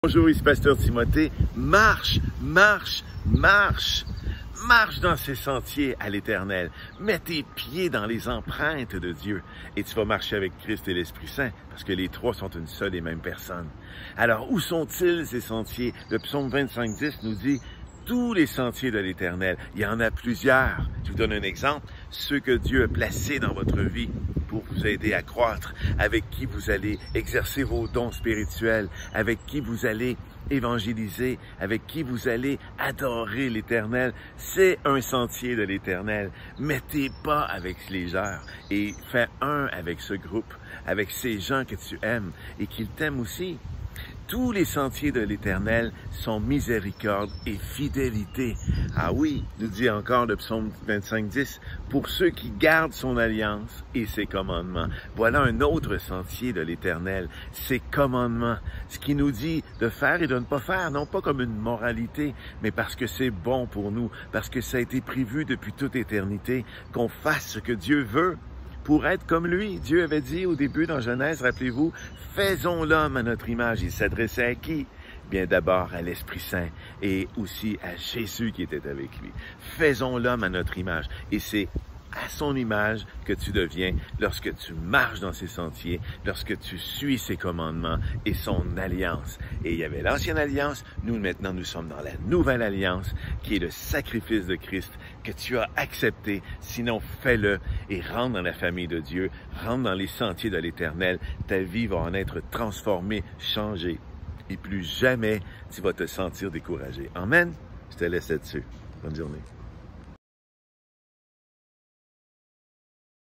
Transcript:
Bonjour, ici Pasteur Timothée. Marche, marche, marche. Marche dans ces sentiers à l'Éternel. Mets tes pieds dans les empreintes de Dieu et tu vas marcher avec Christ et l'Esprit Saint parce que les trois sont une seule et même personne. Alors, où sont-ils ces sentiers? Le psaume 25:10 nous dit tous les sentiers de l'Éternel. Il y en a plusieurs. Je vous donne un exemple. Ceux que Dieu a placés dans votre vie pour vous aider à croître, avec qui vous allez exercer vos dons spirituels, avec qui vous allez évangéliser, avec qui vous allez adorer l'Éternel. C'est un sentier de l'Éternel. Mettez pas avec les leurs et fais un avec ce groupe, avec ces gens que tu aimes et qu'ils t'aiment aussi. Tous les sentiers de l'Éternel sont miséricorde et fidélité. Ah oui, nous dit encore le psaume 25:10, pour ceux qui gardent son alliance et ses commandements. Voilà un autre sentier de l'Éternel, ses commandements. Ce qui nous dit de faire et de ne pas faire, non pas comme une moralité, mais parce que c'est bon pour nous, parce que ça a été prévu depuis toute éternité, qu'on fasse ce que Dieu veut. Pour être comme lui. Dieu avait dit au début dans Genèse, rappelez-vous, « Faisons l'homme à notre image ». Il s'adressait à qui? Bien d'abord à l'Esprit Saint et aussi à Jésus qui était avec lui. Faisons l'homme à notre image. Et c'est à son image que tu deviens lorsque tu marches dans ses sentiers, lorsque tu suis ses commandements et son alliance. Et il y avait l'ancienne alliance, nous maintenant nous sommes dans la nouvelle alliance qui est le sacrifice de Christ que tu as accepté. Sinon, fais-le et rentre dans la famille de Dieu, rentre dans les sentiers de l'Éternel. Ta vie va en être transformée, changée. Et plus jamais tu vas te sentir découragé. Amen. Je te laisse là-dessus. Bonne journée.